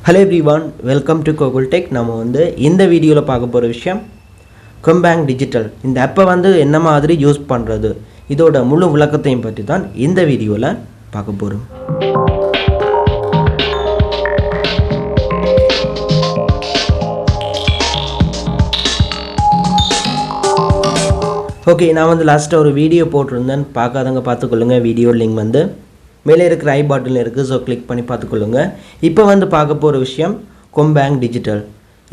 Hello everyone, welcome to Google Tech. நம்ம வந்து இந்த வீடியோவில் பார்க்க போகிற விஷயம் கம்பேங்க் டிஜிட்டல். இந்த ஆப்பை வந்து என்ன மாதிரி யூஸ் பண்ணுறது, இதோட முழு விளக்கத்தையும் பற்றி தான் இந்த வீடியோவில் பார்க்க போகிறோம். ஓகே, நான் வந்து லாஸ்ட்டாக ஒரு வீடியோ போட்டிருந்தேன், பார்க்காதவங்க பார்த்துக்கொள்ளுங்க. வீடியோ லிங்க் வந்து மேலே இருக்கிற ஐ பட்டனில் இருக்குது, ஸோ கிளிக் பண்ணி பார்த்துக்கொள்ளுங்க. இப்போ வந்து பார்க்க போகிற விஷயம் கம்பேங்க் டிஜிட்டல்.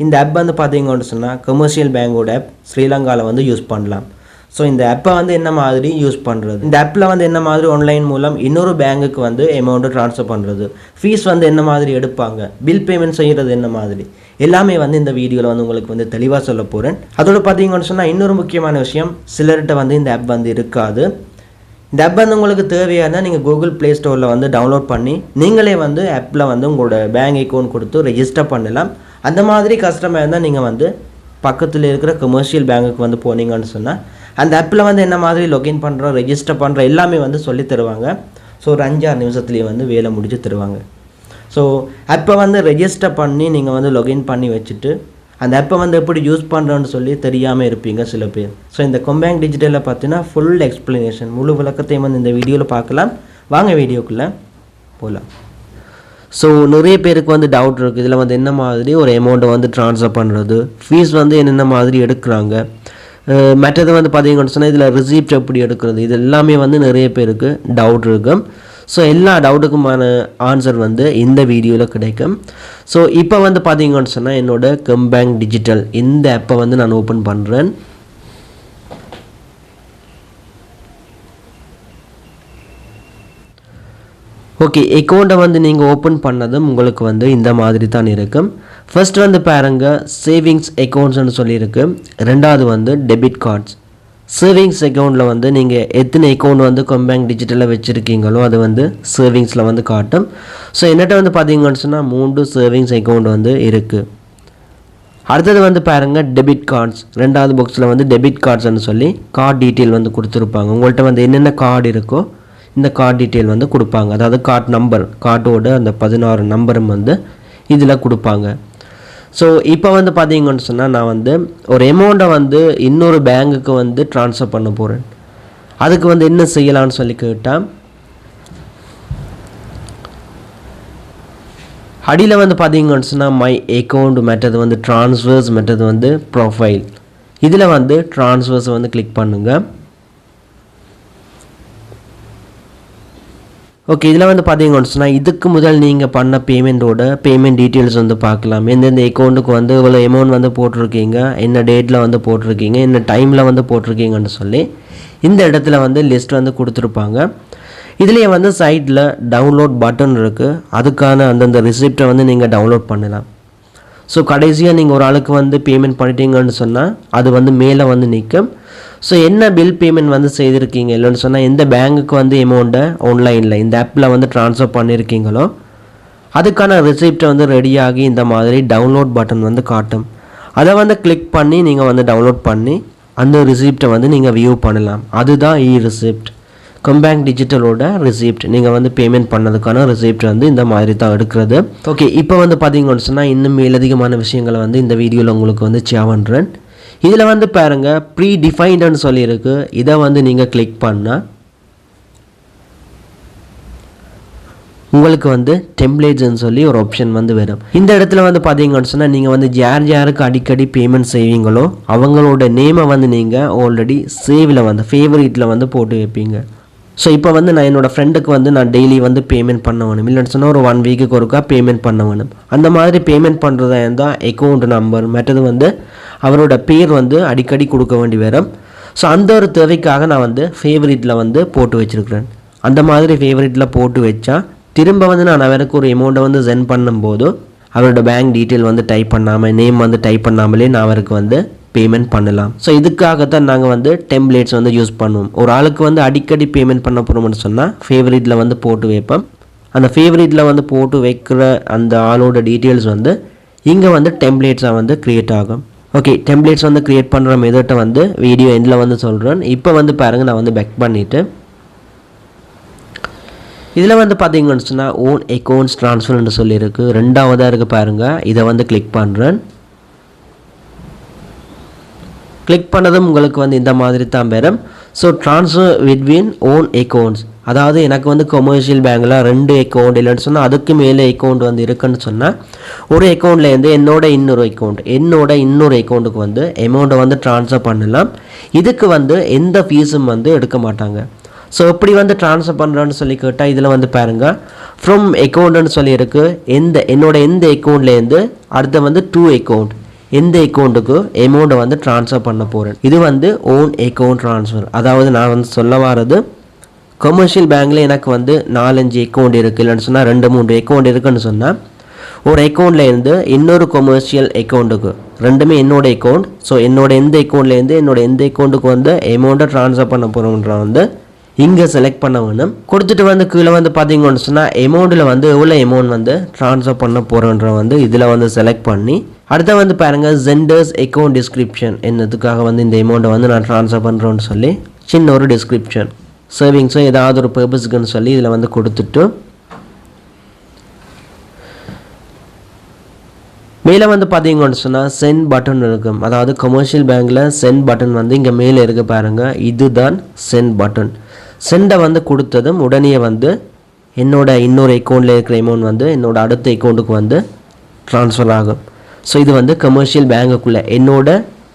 இந்த ஆப் வந்து பார்த்தீங்கன்னு சொன்னால் கமர்ஷியல் பேங்கோட ஆப், ஸ்ரீலங்காவில் வந்து யூஸ் பண்ணலாம். ஸோ இந்த ஆப்பை வந்து என்ன மாதிரி யூஸ் பண்ணுறது, இந்த ஆப்பில் வந்து என்ன மாதிரி ஆன்லைன் மூலம் இன்னொரு பேங்குக்கு வந்து அமௌண்ட்டு ட்ரான்ஸ்ஃபர் பண்ணுறது, ஃபீஸ் வந்து என்ன மாதிரி எடுப்பாங்க, பில் பேமெண்ட் செய்கிறது என்ன மாதிரி, எல்லாமே வந்து இந்த வீடியோவில் வந்து உங்களுக்கு வந்து தெளிவாக சொல்ல போகிறேன். அதோடு பார்த்தீங்கன்னு சொன்னால் இன்னொரு முக்கியமான விஷயம், சிலர்கிட்ட வந்து இந்த ஆப் வந்து இருக்காது. இந்த ஆப் வந்து உங்களுக்கு தேவையான நீங்கள் கூகுள் ப்ளே ஸ்டோரில் வந்து டவுன்லோட் பண்ணி நீங்களே வந்து ஆப்பில் வந்து உங்களோட பேங்க் அக்கௌண்ட் கொடுத்து ரெஜிஸ்டர் பண்ணலாம். அந்த மாதிரி கஷ்டமாக இருந்தால் நீங்கள் வந்து பக்கத்தில் இருக்கிற கமர்ஷியல் பேங்குக்கு வந்து போனீங்கன்னு சொன்னால் அந்த ஆப்பில் வந்து என்ன மாதிரி லொகின் பண்ணுறோம், ரெஜிஸ்டர் பண்ணுற எல்லாமே வந்து சொல்லி தருவாங்க. ஸோ ஒரு 5-6 நிமிஷத்துலேயே வந்து வேலை முடிச்சு தருவாங்க. ஸோ ஆப்பை வந்து ரெஜிஸ்டர் பண்ணி நீங்கள் வந்து லொகின் பண்ணி வச்சுட்டு அந்த ஆப்பை வந்து எப்படி யூஸ் பண்ணுறோன்னு சொல்லி தெரியாமல் இருப்பீங்க சில பேர். ஸோ இந்த கம்பேங்க் டிஜிட்டலில் பார்த்தீங்கன்னா ஃபுல் எக்ஸ்ப்ளனேஷன், முழு விளக்கத்தையும் வந்து இந்த வீடியோவில் பார்க்கலாம். வாங்க வீடியோக்குள்ளே போகலாம். ஸோ நிறைய பேருக்கு வந்து டவுட் இருக்குது, இதில் வந்து என்ன மாதிரி ஒரு அமௌண்ட்டை வந்து ட்ரான்ஸ்ஃபர் பண்ணுறது, ஃபீஸ் வந்து என்னென்ன மாதிரி எடுக்கிறாங்க, மற்றது வந்து பார்த்தீங்கன்னு சொன்னால் இதில் ரிசீப்ட் எப்படி எடுக்கிறது, இது எல்லாமே வந்து நிறைய பேருக்கு டவுட் இருக்கும். ஸோ எல்லா டவுட்டுக்குமான ஆன்சர் வந்து இந்த வீடியோவில் கிடைக்கும். ஸோ இப்போ வந்து பார்த்தீங்கன்னு சொன்னால் என்னோட கம்பேங்க் டிஜிட்டல் இந்த ஆப்பை வந்து நான் ஓப்பன் பண்ணுறேன். ஓகே, அக்கௌண்ட்டை வந்து நீங்கள் ஓப்பன் பண்ணதும் உங்களுக்கு வந்து இந்த மாதிரி தான் இருக்கும். ஃபர்ஸ்ட் வந்து பாருங்கள் சேவிங்ஸ் அக்கௌண்ட்ஸ்னு சொல்லியிருக்கு. ரெண்டாவது வந்து டெபிட் கார்ட்ஸ். சேவிங்ஸ் அக்கௌண்ட்டில் வந்து நீங்கள் எத்தனை அக்கௌண்ட் வந்து கம்பேங்க் டிஜிட்டலில் வச்சுருக்கீங்களோ அது வந்து சேவிங்ஸில் வந்து காட்டும். ஸோ என்னட்ட வந்து பார்த்தீங்கன்னு சொன்னால் 3 சேவிங்ஸ் அக்கௌண்ட் வந்து இருக்குது. அடுத்தது வந்து பாருங்கள் டெபிட் கார்ட்ஸ். ரெண்டாவது பாக்ஸில் வந்து டெபிட் கார்ட்ஸ்ன்னு சொல்லி கார்டு டீட்டெயில் வந்து கொடுத்துருப்பாங்க. உங்கள்கிட்ட வந்து என்னென்ன கார்டு இருக்கோ இந்த கார்டு டீட்டெயில் வந்து கொடுப்பாங்க. அதாவது கார்டு நம்பர், கார்டோட அந்த 16 நம்பரும் வந்து இதில் கொடுப்பாங்க. ஸோ இப்போ வந்து பார்த்தீங்கன்னு சொன்னால் நான் வந்து ஒரு அமௌண்ட்டை வந்து இன்னொரு பேங்குக்கு வந்து ட்ரான்ஸ்ஃபர் பண்ண போகிறேன். அதுக்கு வந்து என்ன செய்யலான்னு சொல்லி கேட்டால் அடியில் வந்து பார்த்தீங்கன்னு சொன்னால் மை அக்கௌண்ட், மற்றது வந்து ட்ரான்ஸ்ஃபர்ஸ், மற்றது வந்து ப்ரொஃபைல். இதில் வந்து ட்ரான்ஸ்ஃபர்ஸை வந்து கிளிக் பண்ணுங்கள். ஓகே, இதில் வந்து பார்த்தீங்கன்னு சொன்னால் இதுக்கு முதல் நீங்கள் பண்ண பேமெண்ட் டீட்டெயில்ஸ் வந்து பார்க்கலாம். எந்தெந்த அக்கௌண்ட்டுக்கு வந்து இவ்வளோ அமௌண்ட் வந்து போட்டிருக்கீங்க, என்ன டேட்டில் வந்து போட்டிருக்கீங்க, என்ன டைமில் வந்து போட்டிருக்கீங்கன்னு சொல்லி இந்த இடத்துல வந்து லிஸ்ட் வந்து கொடுத்துருப்பாங்க. இதுலேயே வந்து சைட்டில் டவுன்லோட் பட்டன் இருக்குது, அதுக்கான அந்தந்த ரிசிப்டை வந்து நீங்கள் டவுன்லோட் பண்ணலாம். ஸோ கடைசியாக நீங்கள் ஒரு ஆளுக்கு வந்து பேமெண்ட் பண்ணிட்டீங்கன்னு சொன்னால் அது வந்து மேலே வந்து நிற்கும். ஸோ என்ன பில் பேமெண்ட் வந்து செய்திருக்கீங்க இல்லைன்னு சொன்னால் எந்த பேங்குக்கு வந்து அமௌண்ட்டை ஆன்லைனில் இந்த ஆப்பில் வந்து ட்ரான்ஸ்ஃபர் பண்ணியிருக்கீங்களோ அதுக்கான ரிசிப்டை வந்து ரெடியாகி இந்த மாதிரி டவுன்லோட் பட்டன் வந்து காட்டும். அதை வந்து கிளிக் பண்ணி நீங்கள் வந்து டவுன்லோட் பண்ணி அந்த ரிசிப்டை வந்து நீங்கள் வியூ பண்ணலாம். அதுதான் ரிசிப்ட், கம்பேங்க் டிஜிட்டலோட ரிசிப்ட். நீங்கள் வந்து பேமெண்ட் பண்ணதுக்கான ரிசிப்ட் வந்து இந்த மாதிரி தான் எடுக்கிறது. ஓகே, இப்போ வந்து பார்த்தீங்கன்னு சொன்னால் இன்னும் மேலதிகமான விஷயங்களை வந்து இந்த வீடியோவில் உங்களுக்கு வந்து ஷேர் பண்ணுறேன். இதில் வந்து பாருங்கள் ப்ரீ டிஃபைன்டுன்னு சொல்லியிருக்கு. இதை வந்து நீங்கள் கிளிக் பண்ணால் உங்களுக்கு வந்து டெம்ப்ளேட்ஸ்ன்னு சொல்லி ஒரு ஆப்ஷன் வந்து வரும். இந்த இடத்துல வந்து பார்த்தீங்கன்னு சொன்னால் நீங்கள் வந்து யாருக்கு அடிக்கடி பேமெண்ட் செய்வீங்களோ அவங்களோட நேமை வந்து நீங்கள் ஆல்ரெடி சேவில் வந்து ஃபேவரேட்டில் வந்து போட்டு வைப்பீங்க. ஸோ இப்போ வந்து நான் என்னோடய ஃப்ரெண்டுக்கு வந்து நான் டெய்லி வந்து பேமெண்ட் பண்ண வேணும், இல்லைன்னு சொன்னால் ஒரு 1 வீக்குக்கு ஒருக்கா பேமெண்ட் பண்ண வேணும். அந்த மாதிரி பேமெண்ட் பண்ணுறதா இருந்தால் அக்கௌண்ட் நம்பர், மற்றது வந்து அவரோட பேர் வந்து அடிக்கடி கொடுக்க வேண்டி வரும். ஸோ அந்த ஒரு தேவைக்காக நான் வந்து ஃபேவரேட்டில் வந்து போட்டு வச்சுருக்கிறேன். அந்த மாதிரி ஃபேவரேட்டில் போட்டு வச்சா திரும்ப வந்து நான் அவருக்கு ஒரு அமௌண்ட்டை வந்து சென்ட் பண்ணும்போது அவரோட பேங்க் டீட்டெயில் வந்து டைப் பண்ணாமல், நேம் வந்து டைப் பண்ணாமலே நான் அவருக்கு வந்து பேமெண்ட் பண்ணலாம். ஸோ இதுக்காகத்தான் நாங்கள் வந்து டெம்ப்ளேட்ஸ் வந்து யூஸ் பண்ணுவோம். ஒரு ஆளுக்கு வந்து அடிக்கடி பேமெண்ட் பண்ண போகிறோம்னு சொன்னால் ஃபேவரேட்டில் வந்து போட்டு வைப்போம். அந்த ஃபேவரேட்டில் வந்து போட்டு வைக்கிற அந்த ஆளோட டீட்டெயில்ஸ் வந்து இங்கே வந்து டெம்ப்ளேட்ஸாக வந்து க்ரியேட் ஆகும். ஓகே, டெம்ப்ளேட்ஸ் வந்து க்ரியேட் பண்ணுற மெத்தட்டை வந்து வீடியோ எண்டில் வந்து சொல்கிறேன். இப்போ வந்து பாருங்கள், நான் வந்து பேக் பண்ணிவிட்டு இதில் வந்து பார்த்தீங்கன்னு சொன்னால் ஓன் அக்கௌண்ட்ஸ் ட்ரான்ஸ்ஃபர்னு சொல்லியிருக்கு. ரெண்டாவதாக இருக்குது பாருங்கள். இதை வந்து கிளிக் பண்ணுறேன். கிளிக் பண்ணதும் உங்களுக்கு வந்து இந்த மாதிரி தான் வரும். ஸோ ட்ரான்ஸ்ஃபர் விட்வீன் ஓன் அக்கௌண்ட்ஸ், அதாவது எனக்கு வந்து கொமர்ஷியல் பேங்கில் 2 அக்கௌண்ட் இல்லைன்னு சொன்னால் அதுக்கு மேலே அக்கௌண்ட் வந்து இருக்குன்னு சொன்னால் ஒரு அக்கௌண்ட்லேருந்து என்னோட இன்னொரு அக்கௌண்ட்டுக்கு வந்து அமௌண்ட்டை வந்து ட்ரான்ஸ்ஃபர் பண்ணலாம். இதுக்கு வந்து எந்த ஃபீஸும் வந்து எடுக்க மாட்டாங்க. ஸோ எப்படி வந்து ட்ரான்ஸ்ஃபர் பண்ணுறேன்னு சொல்லி கேட்டால் இதில் வந்து பாருங்கள், ஃப்ரம் அக்கௌண்ட்டுன்னு சொல்லியிருக்கு. என்னோட எந்த அக்கௌண்ட்லேருந்து அடுத்த வந்து 2 அக்கௌண்ட், எந்த அக்கௌண்ட்டுக்கு அமௌண்ட்டை வந்து ட்ரான்ஸ்ஃபர் பண்ண போகிறேன். இது வந்து ஓன் அக்கௌண்ட் ட்ரான்ஸ்ஃபர். அதாவது நான் வந்து சொல்ல வர்றது, கமர்ஷியல் பேங்கில் எனக்கு வந்து 4-5 அக்கௌண்ட் இருக்குது இல்லைன்னு சொன்னால் 2-3 அக்கௌண்ட் இருக்குன்னு சொன்னால் ஒரு அக்கௌண்ட்லேருந்து இன்னொரு கொமர்ஷியல் அக்கௌண்ட்டுக்கு, ரெண்டுமே என்னோட அக்கௌண்ட். ஸோ என்னோட எந்த அக்கௌண்ட்லேருந்து என்னோட எந்த அக்கௌண்ட்டுக்கு வந்து அமௌண்ட்டை ட்ரான்ஸ்ஃபர் பண்ண போகிறோன்ற வந்து இங்கே செலக்ட் பண்ண வேணும். கொடுத்துட்டு வந்து கீழே வந்து பார்த்தீங்கன்னு சொன்னால் அமௌண்ட்டில் வந்து எவ்வளோ அமௌண்ட் வந்து ட்ரான்ஸ்ஃபர் பண்ண போகிறோன்ற வந்து இதில் வந்து செலக்ட் பண்ணி அடுத்த வந்து பாருங்கள் சென்டர்ஸ் அக்கௌண்ட் டிஸ்கிரிப்ஷன், என்னதுக்காக வந்து இந்த அமௌண்ட்டை வந்து நான் ட்ரான்ஸ்ஃபர் பண்ணுறோன்னு சொல்லி சின்ன ஒரு டிஸ்கிரிப்ஷன், சேவிங்ஸோ ஏதாவது ஒரு பர்பஸ்க்குன்னு சொல்லி இதில் வந்து கொடுத்துட்டு மேலே வந்து பார்த்தீங்கன்னு சொன்னால் சென்ட் பட்டன் இருக்கும். அதாவது கமர்ஷியல் பேங்கில் சென்ட் பட்டன் வந்து இங்கே மேலே இருக்க பாருங்கள், இதுதான் சென்ட் பட்டன். சென்டை வந்து கொடுத்ததும் உடனே வந்து என்னோட இன்னொரு அக்கௌண்ட்டில் இருக்கிற அமௌண்ட் வந்து என்னோட அடுத்த அக்கௌண்ட்டுக்கு வந்து ட்ரான்ஸ்ஃபர் ஆகும். ஸோ இது வந்து கமர்ஷியல் பேங்குக்குள்ளே, என்னோட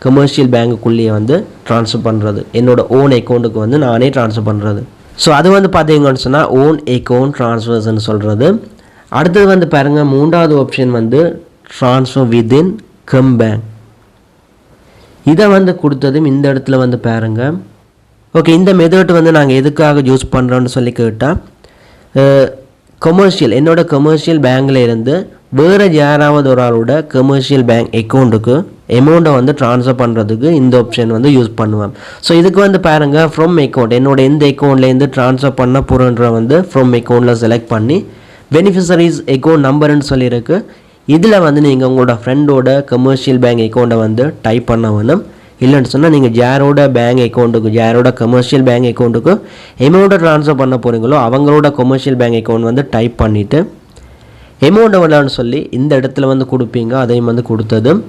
கமர்ஷியல் பேங்குக்குள்ளேயே வந்து ட்ரான்ஸ்ஃபர் பண்ணுறது, என்னோட ஓன் அக்கௌண்ட்டுக்கு வந்து நானே ட்ரான்ஸ்ஃபர் பண்ணுறது. ஸோ அது வந்து பார்த்தீங்கன்னு சொன்னால் ஓன் அக்கௌண்ட் ட்ரான்ஸ்ஃபர்ஸ்ன்னு சொல்கிறது. அடுத்தது வந்து பாருங்கள், 3வது ஆப்ஷன் வந்து ட்ரான்ஸ்ஃபர் வித்தின் கம் பேங்க். இதை வந்து கொடுத்ததும் இந்த இடத்துல வந்து பாருங்கள். ஓகே, இந்த மெத்தட் வந்து நாங்கள் எதுக்காக யூஸ் பண்ணுறோன்னு சொல்லி கேட்டால், என்னோட கமர்ஷியல் பேங்கில் இருந்து வேறு யாராவது ஒரு ஆளோட கமர்ஷியல் பேங்க் அக்கௌண்ட்டுக்கு அமௌண்ட்டை வந்து ட்ரான்ஸ்ஃபர் பண்ணுறதுக்கு இந்த ஆப்ஷன் வந்து யூஸ் பண்ணுவேன். ஸோ இதுக்கு வந்து பாருங்கள், ஃப்ரம் அக்கௌண்ட், என்னோட எந்த அக்கௌண்ட்லேருந்து ட்ரான்ஸ்ஃபர் பண்ண போகிறோன்ற வந்து ஃப்ரம் அக்கௌண்ட்டில் செலக்ட் பண்ணி பெனிஃபிஷரிஸ் அக்கௌண்ட் நம்பர்னு சொல்லியிருக்கு. இதில் வந்து நீங்கள் உங்களோட ஃப்ரெண்டோட கமர்ஷியல் பேங்க் அக்கௌண்ட்டை வந்து டைப் பண்ண வேணும். இல்லைன்னு சொன்னால் நீங்கள் யாரோட பேங்க் அக்கௌண்ட்டுக்கு, யாரோட கமர்ஷியல் பேங்க் அக்கௌண்ட்டுக்கு அமௌண்ட்டை ட்ரான்ஸ்ஃபர் பண்ண போகிறீங்களோ அவங்களோட கமர்ஷியல் பேங்க் அக்கௌண்ட் வந்து டைப் பண்ணிவிட்டு அமௌண்ட்டை விடலான்னு சொல்லி இந்த இடத்துல வந்து கொடுப்பீங்க. அதையும் வந்து கொடுத்ததும்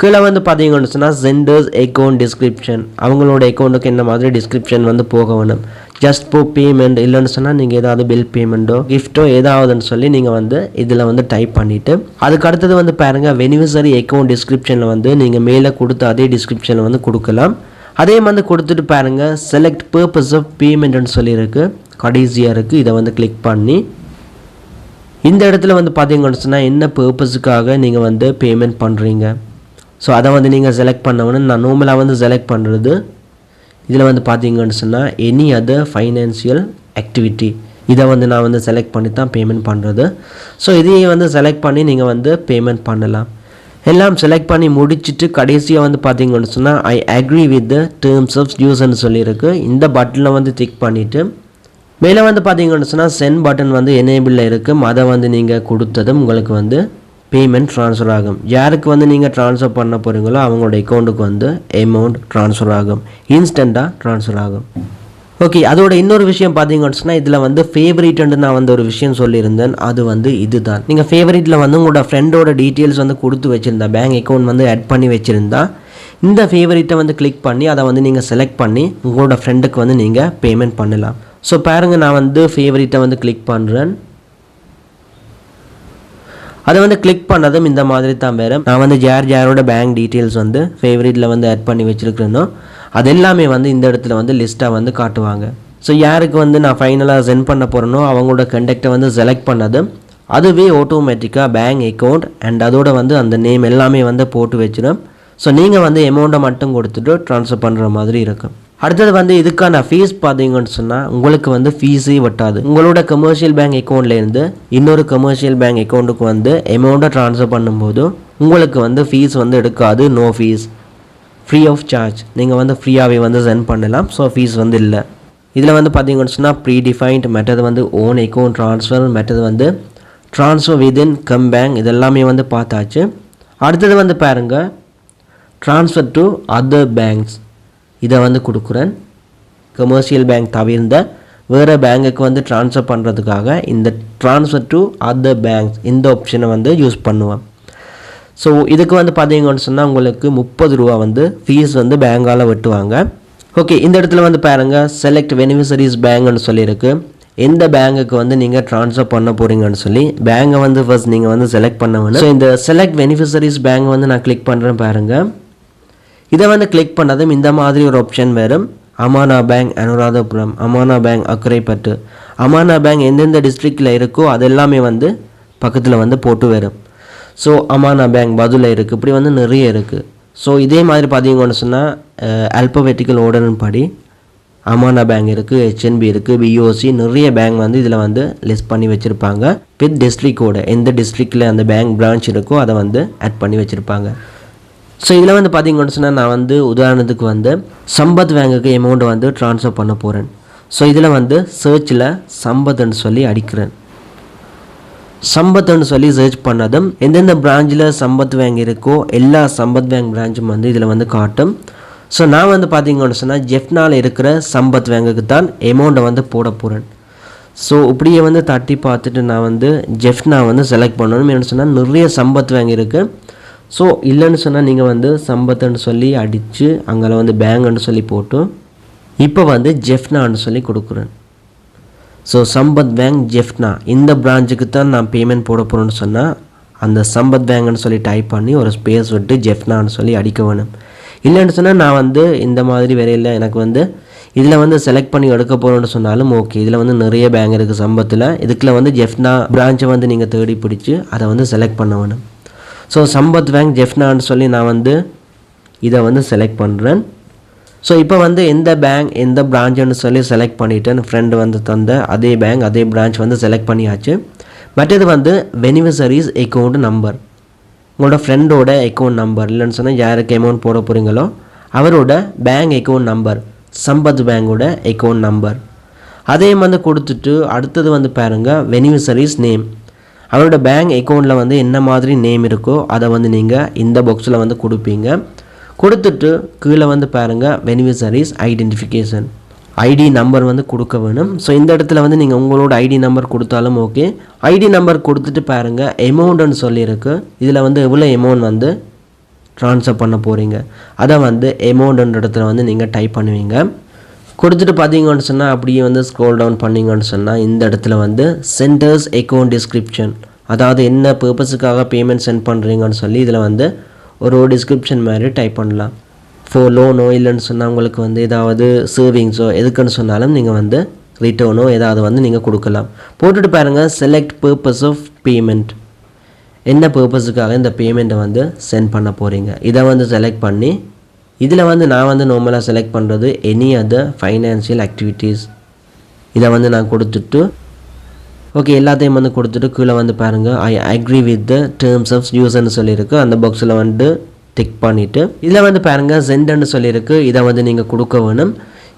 கீழே வந்து பார்த்தீங்கன்னு சொன்னால் சென்டர்ஸ் அக்கௌண்ட் டிஸ்கிரிப்ஷன், அவங்களோட அக்கௌண்ட்டுக்கு என்ன மாதிரி டிஸ்கிரிப்ஷன் வந்து போக வேணும். ஜஸ்ட் இப்போ பேமெண்ட் இல்லைன்னு சொன்னால் நீங்கள் ஏதாவது பில் பேமெண்ட்டோ கிஃப்ட்டோ ஏதாவதுன்னு சொல்லி நீங்கள் வந்து இதில் வந்து டைப் பண்ணிவிட்டு அதுக்கு அடுத்தது வந்து பாருங்கள், பெனிஃபிஷரி அக்கௌண்ட் டிஸ்கிரிப்ஷனில் வந்து நீங்கள் மேலே கொடுத்த அதே டிஸ்கிரிப்ஷனில் வந்து கொடுக்கலாம். அதே வந்து கொடுத்துட்டு பாருங்கள், செலக்ட் பர்பஸ் ஆஃப் பேமெண்ட்னு சொல்லியிருக்கு, கடைசியாக இருக்குது. இதை வந்து கிளிக் பண்ணி இந்த இடத்துல வந்து பார்த்தீங்கன்னு சொன்னால் என்ன பர்பஸுக்காக நீங்கள் வந்து பேமெண்ட் பண்ணுறீங்க, ஸோ அதை வந்து நீங்கள் செலக்ட் பண்ணணும்னு நான் நார்மலாக வந்து செலக்ட் பண்ணுறது. இதில் வந்து பார்த்தீங்கன்னு சொன்னால் எனி அதர் ஃபைனான்சியல் ஆக்டிவிட்டி, இதை வந்து நான் வந்து செலக்ட் பண்ணி தான் பேமெண்ட் பண்ணுறது. ஸோ இதையே வந்து செலக்ட் பண்ணி நீங்கள் வந்து பேமெண்ட் பண்ணலாம். எல்லாம் செலக்ட் பண்ணி முடிச்சுட்டு கடைசியாக வந்து பார்த்தீங்கன்னு சொன்னால் I agree with the terms of யூஸ்ன்னு சொல்லியிருக்கு. இந்த பட்டனில் வந்து டிக் பண்ணிவிட்டு மேலே வந்து பார்த்தீங்கன்னு சொன்னால் சென்ட் பட்டன் வந்து எனேபிளில் இருக்கும். அதை வந்து நீங்கள் கொடுத்ததும் உங்களுக்கு வந்து பேமெண்ட் ட்ரான்ஸ்ஃபர் ஆகும். யாருக்கு வந்து நீங்கள் ட்ரான்ஸ்ஃபர் பண்ண போகிறீங்களோ அவங்களோட அக்கௌண்ட்டுக்கு வந்து அமௌண்ட் ட்ரான்ஸ்ஃபர் ஆகும், இன்ஸ்டண்ட்டாக ட்ரான்ஸ்ஃபர் ஆகும். ஓகே, அதோட இன்னொரு விஷயம் பார்த்தீங்கன்னு சொன்னால் இதில் வந்து ஃபேவரேட்டுன்னு நான் வந்து ஒரு விஷயம் சொல்லியிருந்தேன். அது வந்து இதுதான். நீங்கள் ஃபேவரேட்டில் வந்து உங்களோட ஃப்ரெண்டோட டீட்டெயில்ஸ் வந்து கொடுத்து வச்சுருந்தா, பேங்க் அக்கௌண்ட் வந்து ஆட் பண்ணி வச்சுருந்தா, இந்த ஃபேவரேட்டை வந்து கிளிக் பண்ணி அதை வந்து நீங்கள் செலக்ட் பண்ணி உங்களோட ஃப்ரெண்டுக்கு வந்து நீங்கள் பேமெண்ட் பண்ணலாம். ஸோ பாருங்கள், நான் வந்து ஃபேவரேட்டை வந்து கிளிக் பண்ணுறேன். அதை வந்து கிளிக் பண்ணதும் இந்த மாதிரி தான் வேறு. நான் வந்து யாரோட பேங்க் டீட்டெயில்ஸ் வந்து ஃபேவரேட்டில் வந்து ஆட் பண்ணி வச்சுருக்கிறேனோ அது எல்லாமே வந்து இந்த இடத்துல வந்து லிஸ்ட்டாக வந்து காட்டுவாங்க. ஸோ யாருக்கு வந்து நான் ஃபைனலாக சென்ட் பண்ண போகிறேனோ அவங்களோட கண்டெக்டை வந்து செலக்ட் பண்ணதும் அதுவே ஆட்டோமேட்டிக்காக பேங்க் அக்கௌண்ட் அண்ட் அதோட வந்து அந்த நேம் எல்லாமே வந்து போட்டு வச்சிடும். ஸோ நீங்கள் வந்து அமௌண்ட்டை மட்டும் கொடுத்துட்டு ட்ரான்ஸ்ஃபர் பண்ணுற மாதிரி இருக்கும். அடுத்தது வந்து இதுக்கான ஃபீஸ் பார்த்தீங்கன்னு சொன்னால் உங்களுக்கு வந்து ஃபீஸே வட்டாது. உங்களோட கமர்ஷியல் பேங்க் அக்கௌண்ட்லேருந்து இன்னொரு கமர்ஷியல் பேங்க் அக்கௌண்ட்டுக்கு வந்து அமௌண்ட்டை ட்ரான்ஸ்ஃபர் பண்ணும்போது உங்களுக்கு வந்து ஃபீஸ் வந்து எடுக்காது. No fees, free of charge. நீங்கள் வந்து ஃப்ரீயாகவே வந்து சென்ட் பண்ணலாம். ஸோ ஃபீஸ் வந்து இல்லை. இதில் வந்து பார்த்தீங்கன்னு சொன்னால் ப்ரீ டிஃபைன்ட் மெத்தட் வந்து ஓன் அக்கௌண்ட் ட்ரான்ஸ்ஃபர் மெத்தட் வந்து ட்ரான்ஸ்ஃபர் விதின் கம் பேங்க், இதெல்லாமே வந்து பார்த்தாச்சு. அடுத்தது வந்து பாருங்கள், ட்ரான்ஸ்ஃபர் டு அதர் பேங்க்ஸ், இதை வந்து கொடுக்குறேன். கமர்ஷியல் பேங்க் தவிர்ந்த வேறு பேங்குக்கு வந்து ட்ரான்ஸ்ஃபர் பண்ணுறதுக்காக இந்த ட்ரான்ஸ்ஃபர் டு அதர் பேங்க்ஸ் இந்த ஆப்ஷனை வந்து யூஸ் பண்ணுவேன். ஸோ இதுக்கு வந்து பார்த்தீங்கன்னு சொன்னால் உங்களுக்கு 30 ரூபா வந்து ஃபீஸ் வந்து பேங்கால் வெட்டுவாங்க. ஓகே, இந்த இடத்துல வந்து பாருங்கள் செலக்ட் பெனிஃபிஷரிஸ் பேங்க்னு சொல்லியிருக்கு. எந்த பேங்குக்கு வந்து நீங்கள் ட்ரான்ஸ்ஃபர் பண்ண போகிறீங்கன்னு சொல்லி பேங்கை வந்து ஃபர்ஸ்ட் நீங்கள் வந்து செலக்ட் பண்ண வேணும். ஸோ இந்த செலக்ட் பெனிஃபிஷரிஸ் பேங்க் வந்து நான் கிளிக் பண்ணுறேன் பாருங்கள். இதை வந்து கிளிக் பண்ணதும் இந்த மாதிரி ஒரு ஆப்ஷன் வரும். Amana bank Anuradhapura, Amana bank Akkaraipattu, Amana bank எந்தெந்த டிஸ்ட்ரிக்டில் இருக்கோ அது எல்லாமே வந்து பக்கத்தில் வந்து போட்டு வரும். ஸோ அமானா பேங்க் பதுல இருக்குது, இப்படி வந்து நிறைய இருக்குது. ஸோ இதே மாதிரி பார்த்தீங்கன்னு சொன்னால் ஆல்பபெட்டிக்கல் ஆர்டரின் படி அமானா பேங்க் இருக்குது, HNB இருக்குது, BOC நிறைய பேங்க் வந்து இதில் வந்து லிஸ்ட் பண்ணி வச்சுருப்பாங்க. வித் டிஸ்ட்ரிக்டோட எந்த டிஸ்ட்ரிக்டில் அந்த பேங்க் பிரான்ச் இருக்கோ அதை வந்து ஆட் பண்ணி வச்சுருப்பாங்க. ஸோ இதில் வந்து பார்த்தீங்கன்னு சொன்னால் நான் வந்து உதாரணத்துக்கு வந்து சம்பத் பேங்குக்கு அமௌண்ட் வந்து ட்ரான்ஸ்ஃபர் பண்ண போகிறேன். ஸோ இதில் வந்து சர்ச்சில் சம்பத்ன்னு சொல்லி அடிக்கிறேன். சம்பத்ன்னு சொல்லி சர்ச் பண்ணதும் எந்தெந்த பிரான்ச்சில் சம்பத் பேங்க் இருக்கோ எல்லா சம்பத் பேங்க் பிரான்ச்சும் வந்து இதில் வந்து காட்டும். ஸோ நான் வந்து பார்த்தீங்கன்னு சொன்னால் ஜெஃப்னாவில் இருக்கிற சம்பத் பேங்குக்கு தான் அமௌண்ட்டை வந்து போட போகிறேன். ஸோ இப்படியே வந்து தட்டி பார்த்துட்டு நான் வந்து ஜெஃப்னா வந்து செலக்ட் பண்ணணும். என்ன சொன்னால் நிறைய சம்பத் பேங்க் இருக்குது. ஸோ இல்லைன்னு சொன்னால் நீங்கள் வந்து சம்பத்துன்னு சொல்லி அடித்து அங்கே வந்து பேங்குன்னு சொல்லி போட்டு இப்போ வந்து ஜெஃப்னான்னு சொல்லி கொடுக்குறேன். ஸோ சம்பத் பேங்க் ஜெஃப்னா இந்த பிரான்ச்சுக்கு தான் நான் பேமெண்ட் போட போகிறேன்னு சொன்னால் அந்த சம்பத் பேங்க்னு சொல்லி டைப் பண்ணி ஒரு ஸ்பேஸ் விட்டு ஜெஃப்னான்னு சொல்லி அடிக்க வேணும். இல்லைன்னு சொன்னால் நான் வந்து இந்த மாதிரி வரையில் எனக்கு வந்து இதில் வந்து செலக்ட் பண்ணி எடுக்க போகிறோன்னு சொன்னாலும் ஓகே. இதில் வந்து நிறைய பேங்க் இருக்குது சம்பத்தில். இதுக்குள்ள வந்து ஜெஃப்னா பிரான்ச்சை வந்து நீங்கள் தேடி பிடிச்சி அதை வந்து செலக்ட் பண்ண வேணும். ஸோ சம்பத் பேங்க் ஜெஃப்னான்னு சொல்லி நான் வந்து இதை வந்து செலக்ட் பண்ணுறேன். ஸோ இப்போ வந்து எந்த பேங்க் எந்த பிரான்ச்சுன்னு சொல்லி செலக்ட் பண்ணிவிட்டேன். ஃப்ரெண்டு வந்து தந்த அதே பேங்க் அதே பிரான்ச் வந்து செலக்ட் பண்ணியாச்சு. மற்றது வந்து பெனிஃபிஷரிஸ் அக்கௌண்ட் நம்பர், உங்களோட ஃப்ரெண்டோட அக்கௌண்ட் நம்பர், இல்லைன்னு சொன்னால் யாருக்கு அமௌண்ட் போட போகிறீங்களோ அவரோட பேங்க் அக்கௌண்ட் நம்பர், சம்பத் பேங்கோட அக்கௌண்ட் நம்பர் அதையும் வந்து கொடுத்துட்டு அடுத்தது வந்து பாருங்கள் பெனிஃபிஷரிஸ் நேம், அவரோட பேங்க் அக்கௌண்ட்டில் வந்து என்ன மாதிரி நேம் இருக்கோ அதை வந்து நீங்கள் இந்த பாக்ஸில் வந்து கொடுப்பீங்க. கொடுத்துட்டு கீழே வந்து பாருங்கள் பெனிஃபிஷரிஸ் ஐடென்டிஃபிகேஷன் ஐடி நம்பர் வந்து கொடுக்க வேணும். ஸோ இந்த இடத்துல வந்து நீங்கள் உங்களோட ஐடி நம்பர் கொடுத்தாலும் ஓகே. ஐடி நம்பர் கொடுத்துட்டு பாருங்கள் அமௌண்ட்டுன்னு சொல்லியிருக்கு. இதில் வந்து எவ்வளோ அமௌண்ட் வந்து ட்ரான்ஸ்ஃபர் பண்ண போகிறீங்க அதை வந்து அமௌண்ட்டுன்ற இடத்துல வந்து நீங்கள் டைப் பண்ணுவீங்க. கொடுத்துட்டு பார்த்தீங்கன்னு சொன்னால் அப்படியே வந்து ஸ்க்ரோல் டவுன் பண்ணிங்கன்னு சொன்னால் இந்த இடத்துல வந்து சென்டர்ஸ் அக்கௌண்ட் டிஸ்கிரிப்ஷன், அதாவது என்ன பர்பஸுக்காக பேமெண்ட் சென்ட் பண்ணுறீங்கன்னு சொல்லி இதில் வந்து ஒரு டிஸ்கிரிப்ஷன் மாதிரி டைப் பண்ணலாம். ஃபோர் லோனோ இல்லைன்னு சொன்னால் உங்களுக்கு வந்து ஏதாவது சேவிங்ஸோ எதுக்குன்னு சொன்னாலும் நீங்கள் வந்து ரிட்டர்னோ ஏதாவது வந்து நீங்கள் கொடுக்கலாம். போட்டுட்டு பாருங்கள் செலக்ட் பர்பஸ் ஆஃப் பேமெண்ட், என்ன பர்பஸுக்காக இந்த பேமெண்ட்டை வந்து சென்ட் பண்ண போகிறீங்க இதை வந்து செலக்ட் பண்ணி இதில் வந்து நான் வந்து நார்மலாக செலக்ட் பண்ணுறது எனி அதர் ஃபைனான்சியல் ஆக்டிவிட்டீஸ் இதை வந்து நான் கொடுத்துட்டு ஓகே எல்லாத்தையும் வந்து கொடுத்துட்டு கீழே வந்து பாருங்கள் I agree with the terms of யூஸ்ன்னு சொல்லியிருக்கு. அந்த பாக்ஸில் வந்து டிக் பண்ணிவிட்டு இதில் வந்து பாருங்கள் சென்ட்ன்னு சொல்லியிருக்கு. இதை வந்து நீங்கள் கொடுக்க வேணும்.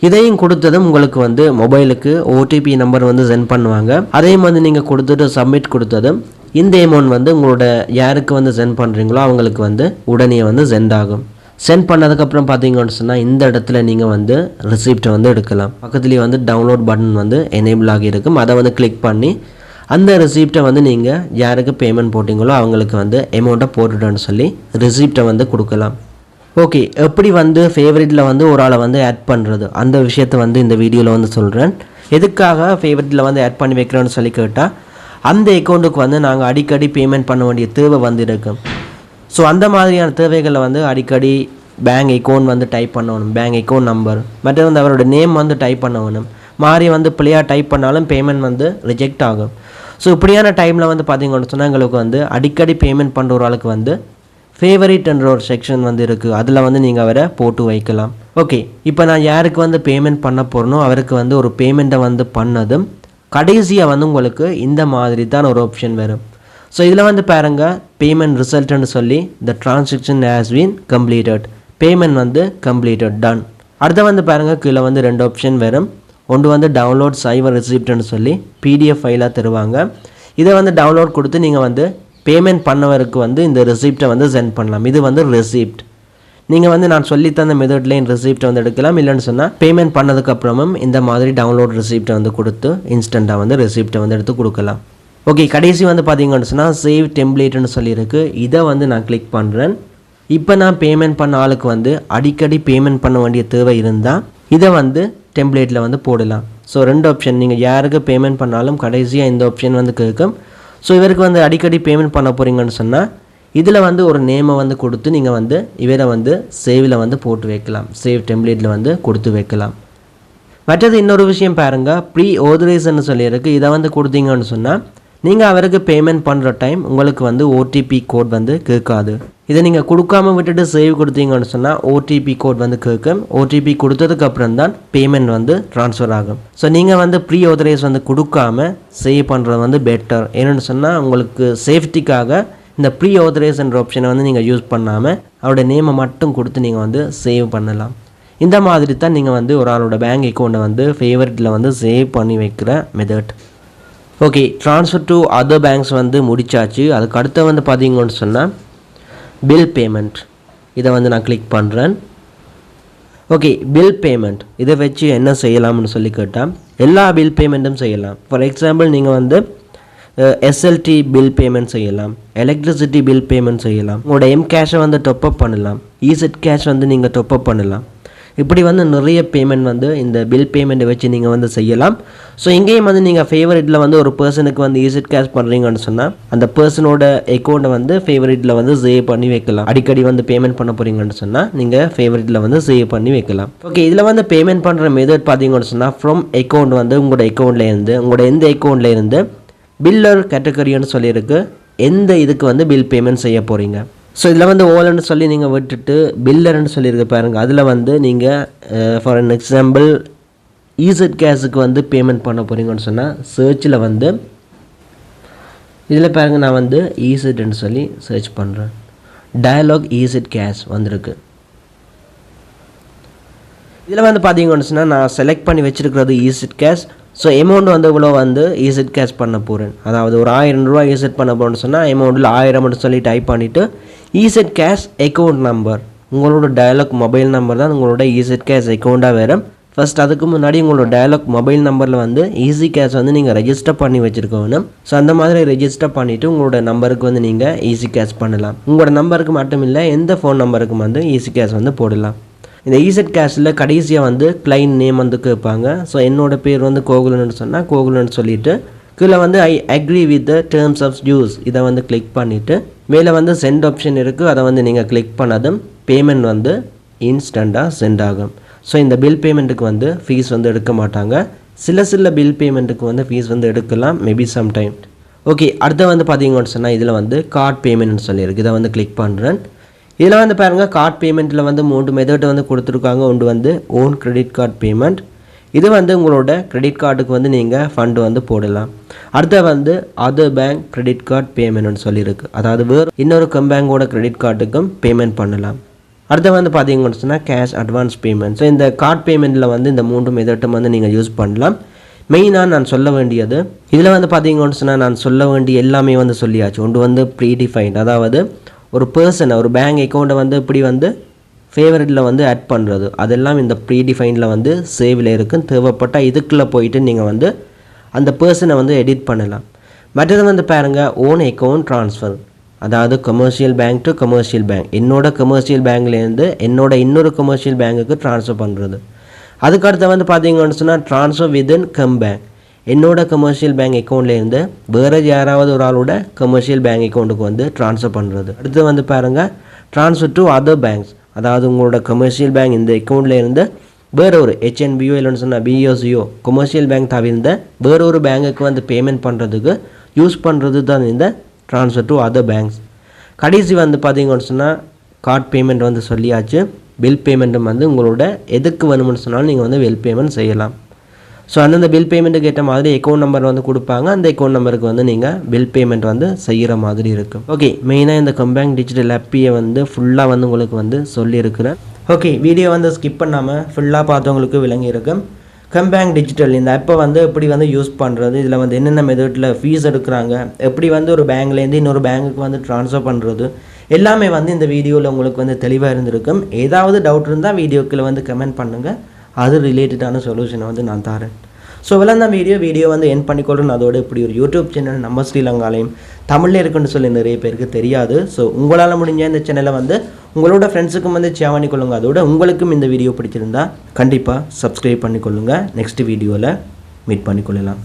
இதையும் கொடுத்ததும் உங்களுக்கு வந்து மொபைலுக்கு OTP நம்பர் வந்து சென்ட் பண்ணுவாங்க. அதையும் வந்து நீங்கள் கொடுத்துட்டு சப்மிட் கொடுத்ததும் இந்த அமௌண்ட் வந்து உங்களோட யாருக்கு வந்து சென்ட் பண்ணுறீங்களோ அவங்களுக்கு வந்து உடனே வந்து சென்ட் ஆகும். சென்ட் பண்ணதுக்கப்புறம் பார்த்தீங்கன்னு சொன்னால் இந்த இடத்துல நீங்கள் வந்து ரிசிப்டை வந்து எடுக்கலாம். பக்கத்துலேயே வந்து டவுன்லோட் பட்டன் வந்து எனேபிள் ஆகியிருக்கும். அதை வந்து கிளிக் பண்ணி அந்த ரிசிப்டை வந்து நீங்கள் யாருக்கு பேமெண்ட் போட்டிங்களோ அவங்களுக்கு வந்து அமௌண்ட்டை போட்டுட்டோன்னு சொல்லி ரிசிப்டை வந்து கொடுக்கலாம். ஓகே, எப்படி வந்து ஃபேவரட்டில் வந்து ஒரு ஆளை வந்து ஆட் பண்ணுறது அந்த விஷயத்தை வந்து இந்த வீடியோவில் வந்து சொல்கிறேன். எதுக்காக ஃபேவரட்டில் வந்து ஆட் பண்ணி வைக்கிறோன்னு சொல்லி கேட்டால் அந்த அக்கௌண்ட்டுக்கு வந்து நாங்கள் அடிக்கடி பேமெண்ட் பண்ண வேண்டிய தேவை வந்து இருக்கும். ஸோ அந்த மாதிரியான தேவைகளை வந்து அடிக்கடி பேங்க் அக்கௌண்ட் வந்து டைப் பண்ணணும், பேங்க் அக்கௌண்ட் நம்பர் மற்ற வந்து அவரோட நேம் வந்து டைப் பண்ணணும். மாறி வந்து பிள்ளையாக டைப் பண்ணாலும் பேமெண்ட் வந்து ரிஜெக்ட் ஆகும். ஸோ இப்படியான டைமில் வந்து பார்த்தீங்கன்னு சொன்னால் எங்களுக்கு வந்து அடிக்கடி பேமெண்ட் பண்ணுற ஒரு ஆளுக்கு வந்து ஃபேவரட்ன்ற ஒரு செக்ஷன் வந்து இருக்குது. அதில் வந்து நீங்கள் அவரை போட்டு வைக்கலாம். ஓகே, இப்போ நான் யாருக்கு வந்து பேமெண்ட் பண்ண போகிறனோ அவருக்கு வந்து ஒரு பேமெண்ட்டை வந்து பண்ணதும் கடைசியாக வந்து உங்களுக்கு இந்த மாதிரி தான் ஒரு ஆப்ஷன் வரும். ஸோ இதில் வந்து பாருங்கள் பேமெண்ட் ரிசல்ட்னு சொல்லி the transaction has been completed, payment வந்து கம்ப்ளீட்டட் டன். அடுத்து வந்து பாருங்கள் கீழே வந்து 2 ஆப்ஷன் வரும். ஒன்று வந்து டவுன்லோட் சைவர் ரிசிப்ட்னு சொல்லி PDF ஃபைலாக தருவாங்க. இதை வந்து டவுன்லோட் கொடுத்து நீங்கள் வந்து பேமெண்ட் பண்ணவருக்கு வந்து இந்த ரிசிப்டை வந்து சென்ட் பண்ணலாம். இது வந்து ரெசிப்ட். நீங்கள் வந்து நான் சொல்லி தந்த மெத்தட்லேயும் ரிசிப்ட்டை வந்து எடுக்கலாம். இல்லைன்னு சொன்னால் பேமெண்ட் பண்ணதுக்கப்புறமும் இந்த மாதிரி டவுன்லோட் ரிசிப்ட்டை வந்து கொடுத்து இன்ஸ்டண்ட்டாக வந்து ரிசிப்ட்டை வந்து எடுத்து கொடுக்கலாம். ஓகே, கடைசி வந்து பார்த்தீங்கன்னு சொன்னால் சேவ் டெம்ப்ளேட்னு சொல்லியிருக்கு. இதை வந்து நான் கிளிக் பண்ணுறேன். இப்போ நான் பேமெண்ட் பண்ண ஆளுக்கு வந்து அடிக்கடி பேமெண்ட் பண்ண வேண்டிய தேவை இருந்தால் இதை வந்து டெம்ப்ளேட்டில் வந்து போடலாம். ஸோ 2 ஆப்ஷன், நீங்கள் யாருக்கு பேமெண்ட் பண்ணாலும் கடைசியாக இந்த ஆப்ஷன் வந்து கேட்கும். ஸோ இவருக்கு வந்து அடிக்கடி பேமெண்ட் பண்ண போகிறீங்கன்னு சொன்னால் இதில் வந்து ஒரு நேமை வந்து கொடுத்து நீங்கள் வந்து இவரை வந்து சேவில் வந்து போட்டு வைக்கலாம், சேவ் டெம்ப்ளேட்டில் வந்து கொடுத்து வைக்கலாம். மற்றது இன்னொரு விஷயம் பாருங்கள், ப்ரீ ஆதரைசேஷன் சொல்லியிருக்கு. இதை வந்து கொடுத்தீங்கன்னு சொன்னால் நீங்கள் அவருக்கு பேமெண்ட் பண்ணுற டைம் உங்களுக்கு வந்து ஓடிபி கோட் வந்து கேட்காது. இதை நீங்கள் கொடுக்காம விட்டுட்டு சேவ் கொடுத்தீங்கன்னு சொன்னால் ஓடிபி கோட் வந்து கேட்கும். ஓடிபி கொடுத்ததுக்கு அப்புறம் தான் பேமெண்ட் வந்து ட்ரான்ஸ்ஃபர் ஆகும். ஸோ நீங்கள் வந்து ப்ரீ ஆதரைஸ் வந்து கொடுக்காம சேவ் பண்ணுறது வந்து பெட்டர். ஏன்னு சொன்னால் உங்களுக்கு சேஃப்டிக்காக இந்த ப்ரீ ஆதரைஸ்ன்ற ஆப்ஷனை வந்து நீங்கள் யூஸ் பண்ணாமல் அவருடைய நேமை மட்டும் கொடுத்து நீங்கள் வந்து சேவ் பண்ணலாம். இந்த மாதிரி தான் நீங்கள் வந்து ஒரு ஆளோட பேங்க் அக்கௌண்ட்டை வந்து ஃபேவரட்டில் வந்து சேவ் பண்ணி வைக்கிற method. Okay, transfer to other banks வந்து முடிச்சாச்சு. அதுக்கு அடுத்து வந்து பார்த்தீங்கன்னு சொன்னால் பில் பேமெண்ட், இதை வந்து நான் கிளிக் பண்ணுறேன். ஓகே, பில் பேமெண்ட் இதை வச்சு என்ன செய்யலாம்னு சொல்லி கேட்டால் எல்லா பில் பேமெண்ட்டும் செய்யலாம். ஃபார் எக்ஸாம்பிள் நீங்கள் வந்து எஸ்எல்டி பில் பேமெண்ட் செய்யலாம், எலக்ட்ரிசிட்டி பில் பேமெண்ட் செய்யலாம், உங்களோட கேஷை வந்து டாப்அப் பண்ணலாம், இசெட் கேஷ் வந்து நீங்கள் டாப்அப் பண்ணலாம். இப்படி வந்து நிறைய பேமெண்ட் வந்து இந்த பில் பேமெண்ட்டை வச்சு நீங்கள் வந்து செய்யலாம். ஸோ இங்கேயும் வந்து நீங்கள் ஃபேவரட்டில் வந்து ஒரு பர்சனுக்கு வந்து இசெட் கேஷ் பண்ணுறீங்கன்னு சொன்னால் அந்த பர்சனோட அக்கௌண்ட்டை வந்து ஃபேவரட்டில் வந்து சேவ் பண்ணி வைக்கலாம். அடிக்கடி வந்து பேமெண்ட் பண்ண போகிறீங்கன்னு சொன்னால் நீங்கள் ஃபேவரட்டில் வந்து சேவ் பண்ணி வைக்கலாம். ஓகே, இதில் வந்து பேமெண்ட் பண்ணுற மெத்தட் பார்த்தீங்கன்னு சொன்னால் ஃப்ரம் அக்கௌண்ட் வந்து உங்களோட அக்கௌண்ட்லேருந்து உங்களோட எந்த அக்கௌண்ட்லேருந்து பில்லர் கேட்டகரின்னு சொல்லியிருக்கு, எந்த இதுக்கு வந்து பில் பேமெண்ட் செய்ய போகிறீங்க. ஸோ இதில் வந்து ஓலன்னு சொல்லி நீங்கள் விட்டுட்டு பில்லர்னு சொல்லியிருக்க பாருங்கள், அதில் வந்து நீங்கள் ஃபார் அன் எக்ஸாம்பிள் இசெட் கேஷுக்கு வந்து பேமெண்ட் பண்ண போகிறீங்கன்னு சொன்னால் சர்ச்சில் வந்து இதில் பாருங்கள், நான் வந்து இசெட்னு சொல்லி சர்ச் பண்ணுறேன். டயலாக் இசெட் கேஷ் வந்திருக்கு. இதில் வந்து பார்த்தீங்கன்னு சொன்னால் நான் செலக்ட் பண்ணி வச்சுருக்கிறது இசெட் கேஷ். ஸோ அமௌண்ட் வந்து இவ்வளோ வந்து இசெட் கேஷ் பண்ண போகிறேன். அதாவது ஒரு 1000 ரூபா இசெட் பண்ண போகிறேன்னு சொன்னால் அமௌண்ட்டில் 1000 சொல்லி டைப் பண்ணிவிட்டு இசெட் கேஷ் அக்கௌண்ட் நம்பர், உங்களோட டயலாக் மொபைல் நம்பர் தான் உங்களோட இசெட் கேஷ் அக்கௌண்ட்டாக வேறு. ஃபஸ்ட் அதுக்கு முன்னாடி உங்களோட டயலாக் மொபைல் நம்பரில் வந்து ஈஸி கேஷ் வந்து நீங்கள் ரெஜிஸ்டர் பண்ணி வச்சுருக்கணும். ஸோ அந்த மாதிரி ரெஜிஸ்டர் பண்ணிவிட்டு உங்களோட நம்பருக்கு வந்து நீங்கள் ஈஸி கேஷ் பண்ணலாம். உங்களோட நம்பருக்கு மட்டும் இல்லை, எந்த ஃபோன் நம்பருக்கும் வந்து ஈஸி கேஷ் வந்து போடலாம். இந்த இசெட் கேஷில் கடைசியாக வந்து கிளைண்ட் நேம் வந்து கேட்பாங்க. ஸோ என்னோட பேர் வந்து கோகுலன்னு சொன்னால் கோகுலன்னு சொல்லிவிட்டு கீழே வந்து I agree with the terms of use இதை வந்து கிளிக் பண்ணிவிட்டு மேலே வந்து சென்ட் ஆப்ஷன் இருக்குது, அதை வந்து நீங்கள் கிளிக் பண்ணதும் பேமெண்ட் வந்து இன்ஸ்டண்ட்டாக சென்ட் ஆகும். ஸோ இந்த பில் பேமெண்ட்டுக்கு வந்து ஃபீஸ் வந்து எடுக்க மாட்டாங்க. சில பில் பேமெண்ட்டுக்கு வந்து ஃபீஸ் வந்து எடுக்கலாம், மேபி சம்டைம். ஓகே, அடுத்து வந்து பார்த்தீங்கன்னு சொன்னால் இதில் வந்து கார்ட் பேமெண்ட்னு சொல்லியிருக்கு, இதை வந்து கிளிக் பண்ணுறேன். இதில் வந்து பாருங்கள், கார்ட் பேமெண்ட்டில் வந்து 3 மெத்தட் வந்து கொடுத்துருக்காங்க. ஒன்று வந்து ஓன் கிரெடிட் கார்டு பேமெண்ட், இது வந்து உங்களோட கிரெடிட் கார்டுக்கு வந்து நீங்கள் ஃபண்டு வந்து போடலாம். அடுத்த வந்து அதர் பேங்க் கிரெடிட் கார்டு பேமெண்ட்னு சொல்லியிருக்கு, அதாவது வேறு இன்னொரு பேங்கோட கிரெடிட் கார்டுக்கும் பேமெண்ட் பண்ணலாம். அடுத்து வந்து பார்த்தீங்கன்னு சொன்னால் கேஷ் அட்வான்ஸ் பேமெண்ட். ஸோ இந்த கார்ட் பேமெண்ட்டில் வந்து இந்த 3 மெத்தட்டும் வந்து நீங்கள் யூஸ் பண்ணலாம். மெயினாக நான் சொல்ல வேண்டியது இதில் வந்து பார்த்தீங்கன்னு சொன்னால் நான் சொல்ல வேண்டிய எல்லாமே வந்து சொல்லியாச்சு. ஒன்று வந்து ப்ரீடிஃபைன்ட், அதாவது ஒரு பர்சனை ஒரு பேங்க் அக்கௌண்ட்டை வந்து இப்படி வந்து ஃபேவரட்டில் வந்து ஆட் பண்ணுறது, அதெல்லாம் இந்த ப்ரீடிஃபைனில் வந்து சேவில் இருக்குது. தேவைப்பட்டால் இதுக்குள்ளே போயிட்டு நீங்கள் வந்து அந்த பர்சனை வந்து எடிட் பண்ணலாம். மற்றது வந்து பாருங்கள், ஓன் அக்கௌண்ட் ட்ரான்ஸ்ஃபர், அதாவது commercial bank to commercial bank, என்னோட கமர்ஷியல் பேங்க்லேருந்து என்னோட இன்னொரு கமர்ஷியல் பேங்க்குக்கு ட்ரான்ஸ்ஃபர் பண்ணுறது. அதுக்கடுத்து வந்து பார்த்தீங்கன்னு சொன்னால் ட்ரான்ஸ்ஃபர் வித்தின் பேங்க், என்னோட கமர்ஷியல் பேங்க் அக்கௌண்ட்லேருந்து வேறு யாராவது ஒரு ஆளோட கமர்ஷியல் பேங்க் அக்கௌண்ட்டுக்கு வந்து ட்ரான்ஸ்ஃபர் பண்ணுறது. அடுத்து வந்து பாருங்கள், ட்ரான்ஸ்ஃபர் டு அதர் பேங்க்ஸ், அதாவது உங்களோட கமர்ஷியல் பேங்க் இந்த அக்கௌண்ட்லேருந்து வேற ஒரு ஹெச்என்பிஓ இல்லைன்னு சொன்னால் பிஓசிஓ கமர்ஷியல் பேங்க் தவிர்ந்த வேற ஒரு பேங்குக்கு வந்து பேமெண்ட் பண்ணுறதுக்கு யூஸ் பண்ணுறது தான் இந்த ட்ரான்ஸ்ஃபர் டு அதர் பேங்க்ஸ். கடைசி வந்து பார்த்தீங்கன்னு சொன்னால் கார்ட் பேமெண்ட் வந்து சொல்லியாச்சு. பில் பேமெண்ட்டும் வந்து உங்களோட எதுக்கு வேணும்னு சொன்னாலும் நீங்கள் வந்து பில் பேமெண்ட் செய்யலாம். ஸோ அந்தந்த பில் பேமெண்ட்டுக்கு ஏற்ற மாதிரி அக்கௌண்ட் நம்பர் வந்து கொடுப்பாங்க, அந்த அக்கௌண்ட் நம்பருக்கு வந்து நீங்கள் பில் பேமெண்ட் வந்து செய்கிற மாதிரி இருக்கும். ஓகே, மெயினாக இந்த கம்பேங்க் டிஜிட்டல் ஆப்பியை வந்து ஃபுல்லாக வந்து உங்களுக்கு வந்து சொல்லியிருக்கிறேன். ஓகே, வீடியோ வந்து ஸ்கிப் பண்ணாமல் ஃபுல்லாக பார்த்தவங்களுக்கு விளங்கியிருக்கும். கம்பேங்க் டிஜிட்டல் இந்த ஆப்பை வந்து எப்படி வந்து யூஸ் பண்ணுறது, இதில் வந்து என்னென்ன மெத்தடில் ஃபீஸ் எடுக்கிறாங்க, எப்படி வந்து ஒரு பேங்க்லேருந்து இன்னொரு பேங்குக்கு வந்து ட்ரான்ஸ்ஃபர் பண்ணுறது, எல்லாமே வந்து இந்த வீடியோவில் உங்களுக்கு வந்து தெளிவாக இருந்திருக்கும். ஏதாவது டவுட் இருந்தால் வீடியோக்குள்ளே வந்து கமெண்ட் பண்ணுங்கள், அது ரிலேட்டடான சொல்யூஷனை வந்து நான் தரேன். ஸோ இவ்வளோ வீடியோ வந்து என் பண்ணிக்கொள்றேன். அதோட இப்படி ஒரு யூடியூப் சேனல் நம்ம ஸ்ரீலங்காலையும் தமிழில் இருக்குன்னு சொல்லி நிறைய பேருக்கு தெரியாது. ஸோ உங்களால் முடிஞ்ச இந்த சேனலை வந்து உங்களோட ஃப்ரெண்ட்ஸுக்கும் வந்து ஷேர் பண்ணிக்கொள்ளுங்க. அதோட உங்களுக்கும் இந்த வீடியோ பிடிச்சிருந்தா கண்டிப்பாக சப்ஸ்கிரைப் பண்ணிக்கொள்ளுங்கள். நெக்ஸ்ட் வீடியோவில் மீட் பண்ணிக்கொள்ளலாம்.